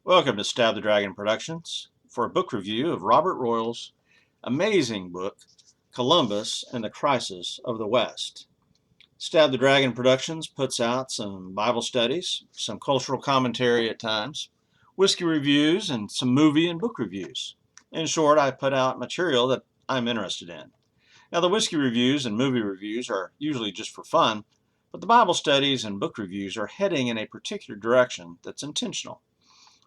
Welcome to Stab the Dragon Productions for a book review of Robert Royal's amazing book, Columbus and the Crisis of the West. Stab the Dragon Productions puts out some Bible studies, some cultural commentary at times, whiskey reviews, and some movie and book reviews. In short, I put out material that I'm interested in. Now, the whiskey reviews and movie reviews are usually just for fun, but the Bible studies and book reviews are heading in a particular direction that's intentional.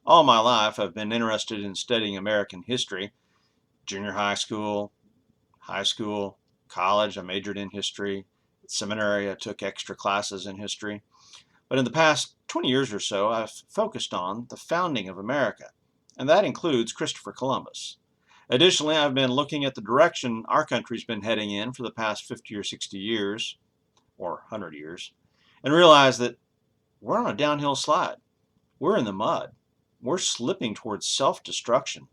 All my life, I've been interested in studying American history. Junior high school, college, I majored in history. At seminary, I took extra classes in history. But in the past 20 years or so, I've focused on the founding of America, and that includes Christopher Columbus. Additionally, I've been looking at the direction our country's been heading in for the past 50 or 60 years, or 100 years, and realized that we're on a downhill slide. We're in the mud. We're slipping towards self-destruction.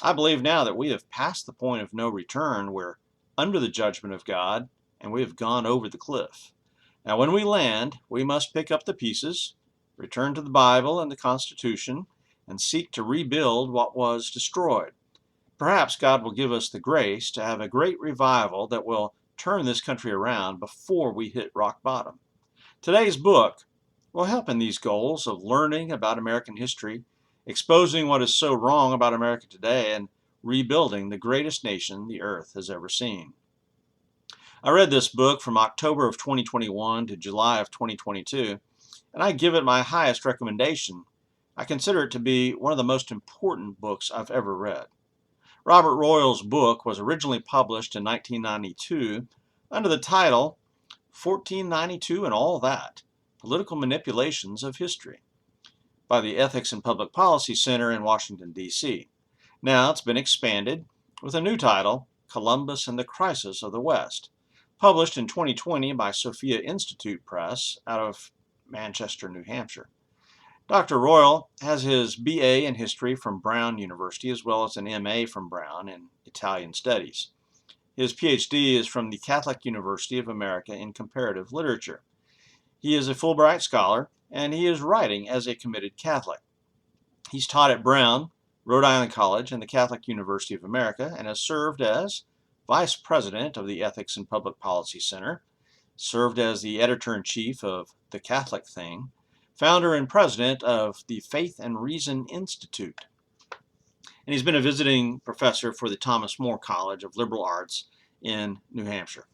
I believe now that we have passed the point of no return. We're under the judgment of God, and we have gone over the cliff. Now, when we land, we must pick up the pieces, return to the Bible and the Constitution, and seek to rebuild what was destroyed. Perhaps God will give us the grace to have a great revival that will turn this country around before we hit rock bottom. Today's book will help in these goals of learning about American history, exposing what is so wrong about America today, and rebuilding the greatest nation the earth has ever seen. I read this book from October of 2021 to July of 2022, and I give it my highest recommendation. I consider it to be one of the most important books I've ever read. Robert Royal's book was originally published in 1992 under the title 1492 and All That, Political Manipulations of History, by the Ethics and Public Policy Center in Washington, D.C. Now it's been expanded with a new title, Columbus and the Crisis of the West, published in 2020 by Sophia Institute Press out of Manchester, New Hampshire. Dr. Royal has his B.A. in History from Brown University as well as an M.A. from Brown in Italian Studies. His Ph.D. is from the Catholic University of America in Comparative Literature. He is a Fulbright scholar, and he is writing as a committed Catholic. He's taught at Brown, Rhode Island College, and the Catholic University of America, and has served as Vice President of the Ethics and Public Policy Center, served as the Editor-in-Chief of The Catholic Thing, founder and president of the Faith and Reason Institute. And he's been a visiting professor for the Thomas More College of Liberal Arts in New Hampshire.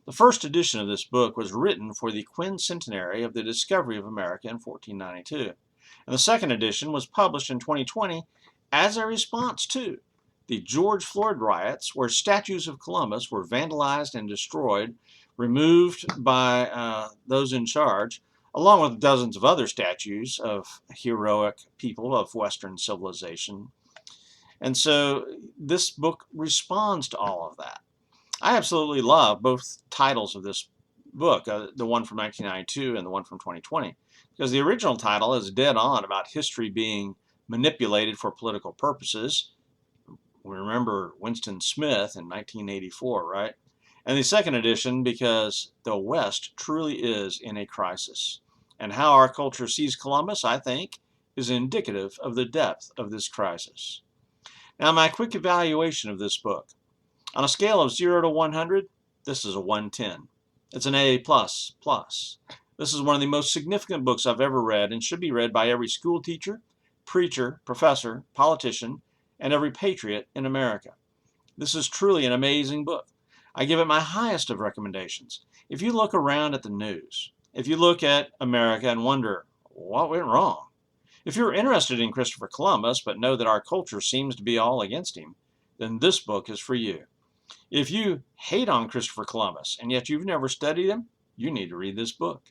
The first edition of this book was written for the quincentenary of the discovery of America in 1492. And the second edition was published in 2020 as a response to the George Floyd riots, where statues of Columbus were vandalized and destroyed, removed by those in charge, along with dozens of other statues of heroic people of Western civilization. And so this book responds to all of that. I absolutely love both titles of this book, the one from 1992 and the one from 2020, because the original title is dead on about history being manipulated for political purposes. We remember Winston Smith in 1984, right? And the second edition because the West truly is in a crisis. And how our culture sees Columbus, I think, is indicative of the depth of this crisis. Now, my quick evaluation of this book. On a scale of 0 to 100, this is a 110. It's an A++. This is one of the most significant books I've ever read and should be read by every school teacher, preacher, professor, politician, and every patriot in America. This is truly an amazing book. I give it my highest of recommendations. If you look around at the news, if you look at America and wonder, what went wrong? If you're interested in Christopher Columbus but know that our culture seems to be all against him, then this book is for you. If you hate on Christopher Columbus and yet you've never studied him, you need to read this book.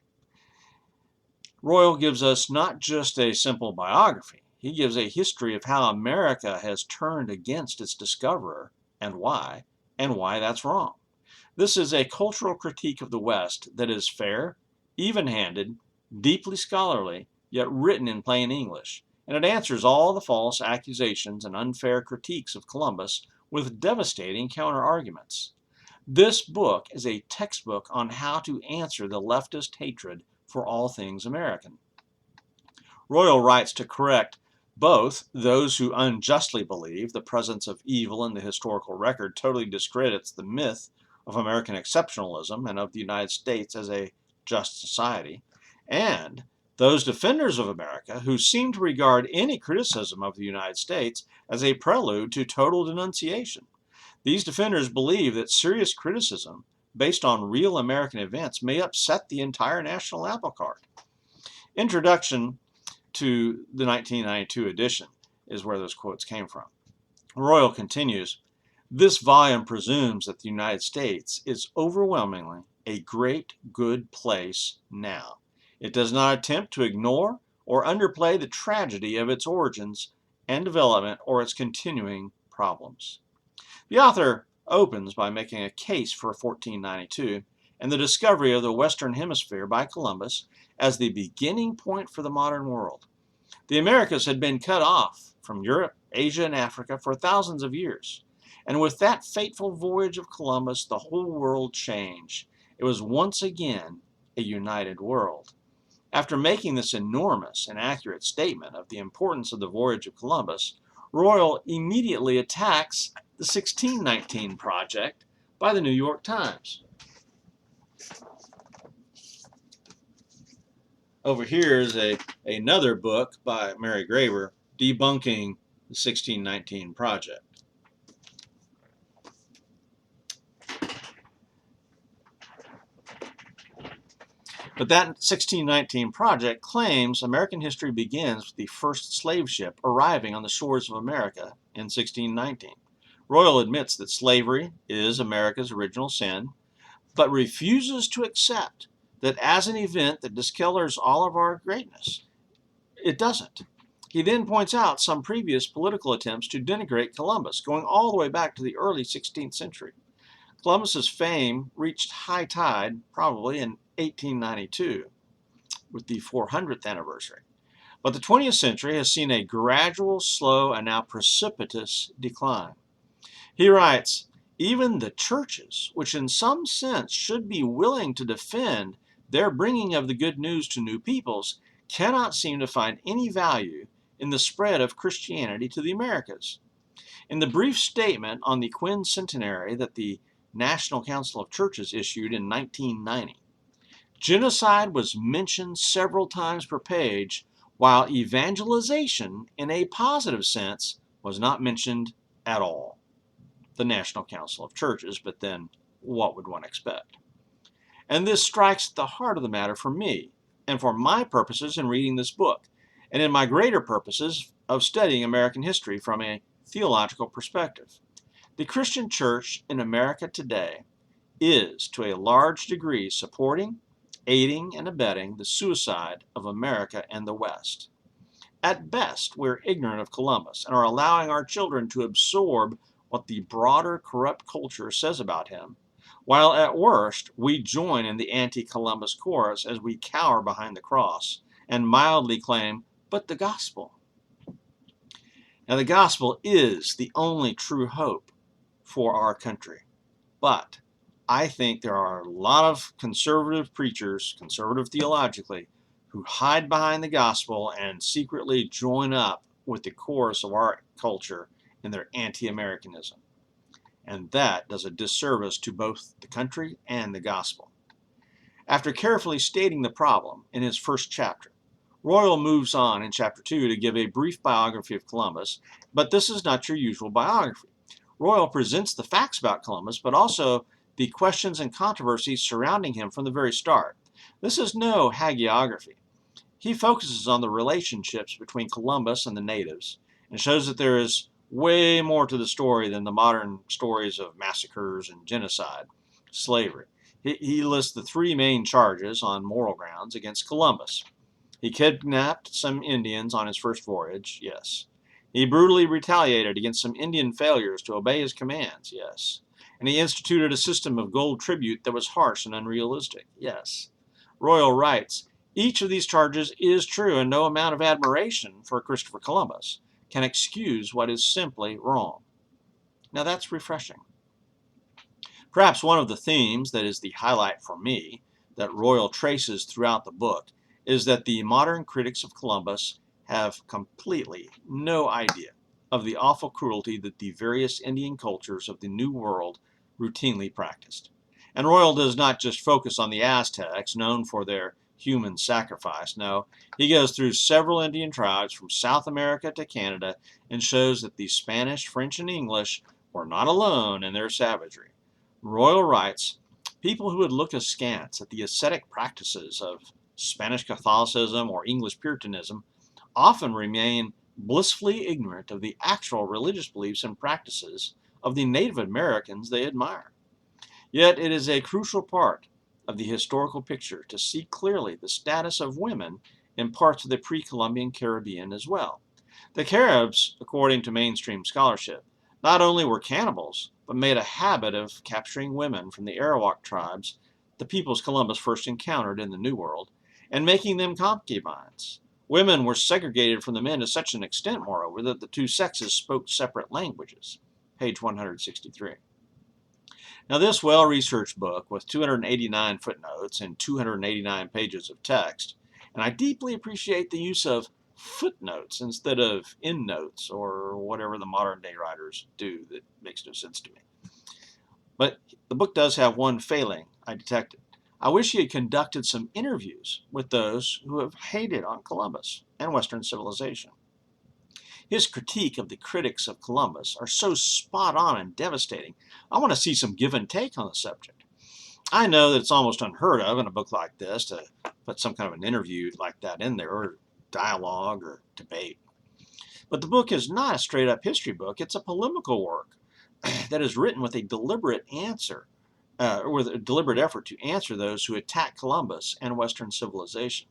Royal gives us not just a simple biography, he gives a history of how America has turned against its discoverer and why that's wrong. This is a cultural critique of the West that is fair, even-handed, deeply scholarly, yet written in plain English, and it answers all the false accusations and unfair critiques of Columbus with devastating counter-arguments. This book is a textbook on how to answer the leftist hatred for all things American. Royal writes to correct Both those who unjustly believe the presence of evil in the historical record totally discredits the myth of American exceptionalism and of the United States as a just society, and those defenders of America who seem to regard any criticism of the United States as a prelude to total denunciation. These defenders believe that serious criticism based on real American events may upset the entire national apple cart. Introduction to the 1992 edition is where those quotes came from. Royal continues, "This volume presumes that the United States is overwhelmingly a great good place now. It does not attempt to ignore or underplay the tragedy of its origins and development or its continuing problems." The author opens by making a case for 1492 and the discovery of the Western Hemisphere by Columbus as the beginning point for the modern world. The Americas had been cut off from Europe, Asia, and Africa for thousands of years. And with that fateful voyage of Columbus, the whole world changed. It was once again a united world. After making this enormous and accurate statement of the importance of the voyage of Columbus, Royal immediately attacks the 1619 Project by the New York Times. Over here is another book by Mary Graver debunking the 1619 Project. But that 1619 Project claims American history begins with the first slave ship arriving on the shores of America in 1619. Royal admits that slavery is America's original sin, but refuses to accept that as an event that discolors all of our greatness. It doesn't. He then points out some previous political attempts to denigrate Columbus, going all the way back to the early 16th century. Columbus's fame reached high tide probably in 1892 with the 400th anniversary. But the 20th century has seen a gradual, slow, and now precipitous decline. He writes, "Even the churches, which in some sense should be willing to defend their bringing of the good news to new peoples, cannot seem to find any value in the spread of Christianity to the Americas." In the brief statement on the quincentenary that the National Council of Churches issued in 1990, genocide was mentioned several times per page, while evangelization, in a positive sense, was not mentioned at all. The National Council of Churches, but then what would one expect? And this strikes at the heart of the matter for me, and for my purposes in reading this book, and in my greater purposes of studying American history from a theological perspective. The Christian church in America today is, to a large degree, supporting, aiding, and abetting the suicide of America and the West. At best, we're ignorant of Columbus and are allowing our children to absorb what the broader corrupt culture says about him, while at worst, we join in the anti-Columbus chorus as we cower behind the cross and mildly claim, "But the gospel." Now, the gospel is the only true hope for our country. But I think there are a lot of conservative preachers, conservative theologically, who hide behind the gospel and secretly join up with the chorus of our culture in their anti-Americanism. And that does a disservice to both the country and the gospel. After carefully stating the problem in his first chapter, Royal moves on in chapter 2 to give a brief biography of Columbus, but this is not your usual biography. Royal presents the facts about Columbus, but also the questions and controversies surrounding him from the very start. This is no hagiography. He focuses on the relationships between Columbus and the natives and shows that there is way more to the story than the modern stories of massacres and genocide, slavery. He lists the three main charges on moral grounds against Columbus. He kidnapped some Indians on his first voyage, yes. He brutally retaliated against some Indian failures to obey his commands, yes. And he instituted a system of gold tribute that was harsh and unrealistic, yes. Royal writes, "Each of these charges is true, and no amount of admiration for Christopher Columbus can excuse what is simply wrong." Now that's refreshing. Perhaps one of the themes that is the highlight for me that Royal traces throughout the book is that the modern critics of Columbus have completely no idea of the awful cruelty that the various Indian cultures of the New World routinely practiced. And Royal does not just focus on the Aztecs, known for their human sacrifice. No, he goes through several Indian tribes from South America to Canada and shows that the Spanish, French, and English were not alone in their savagery. Royal writes, people who would look askance at the ascetic practices of Spanish Catholicism or English Puritanism often remain blissfully ignorant of the actual religious beliefs and practices of the Native Americans they admire. Yet it is a crucial part of the historical picture to see clearly the status of women in parts of the pre-Columbian Caribbean as well. The Carobs, according to mainstream scholarship, not only were cannibals, but made a habit of capturing women from the Arawak tribes, the peoples Columbus first encountered in the New World, and making them concubines. Women were segregated from the men to such an extent, moreover, that the two sexes spoke separate languages. Page 163. Now, this well-researched book with 289 footnotes and 289 pages of text, and I deeply appreciate the use of footnotes instead of endnotes or whatever the modern-day writers do that makes no sense to me. But the book does have one failing I detected. I wish he had conducted some interviews with those who have hated on Columbus and Western civilization. His critique of the critics of Columbus are so spot on and devastating. I want to see some give and take on the subject. I know that it's almost unheard of in a book like this to put some kind of an interview like that in there, or dialogue or debate. But the book is not a straight up history book. It's a polemical work that is written with a deliberate with a deliberate effort to answer those who attack Columbus and Western civilization.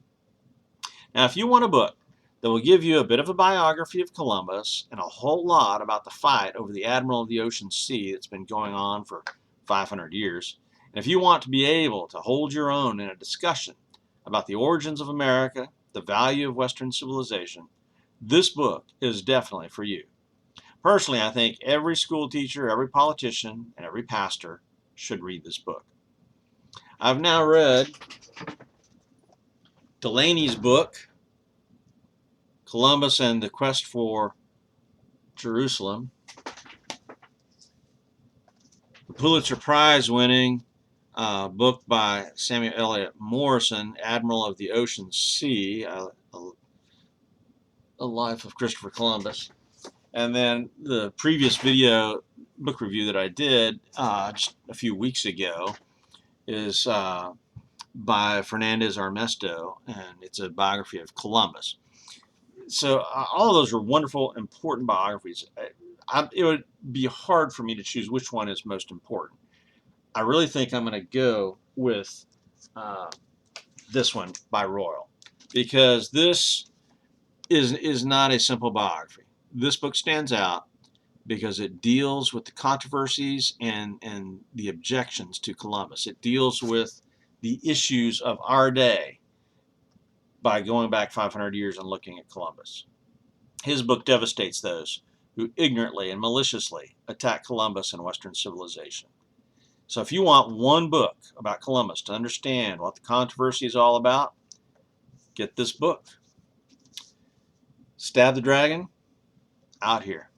Now, if you want a book that will give you a bit of a biography of Columbus and a whole lot about the fight over the Admiral of the Ocean Sea that's been going on for 500 years, and if you want to be able to hold your own in a discussion about the origins of America, the value of Western civilization, this book is definitely for you. Personally, I think every school teacher, every politician, and every pastor should read this book. I've now read Delaney's book, Columbus and the Quest for Jerusalem, the Pulitzer Prize winning book by Samuel Eliot Morison, Admiral of the Ocean Sea, a life of Christopher Columbus. And then the previous video book review that I did just a few weeks ago is by Fernandez Armesto, and it's a biography of Columbus. So all of those are wonderful, important biographies. It would be hard for me to choose which one is most important. I really think I'm going to go with this one by Royal, because this is not a simple biography. This book stands out because it deals with the controversies and the objections to Columbus. It deals with the issues of our day by going back 500 years and looking at Columbus. His book devastates those who ignorantly and maliciously attack Columbus and Western civilization. So if you want one book about Columbus to understand what the controversy is all about, get this book. Stab the Dragon, out here.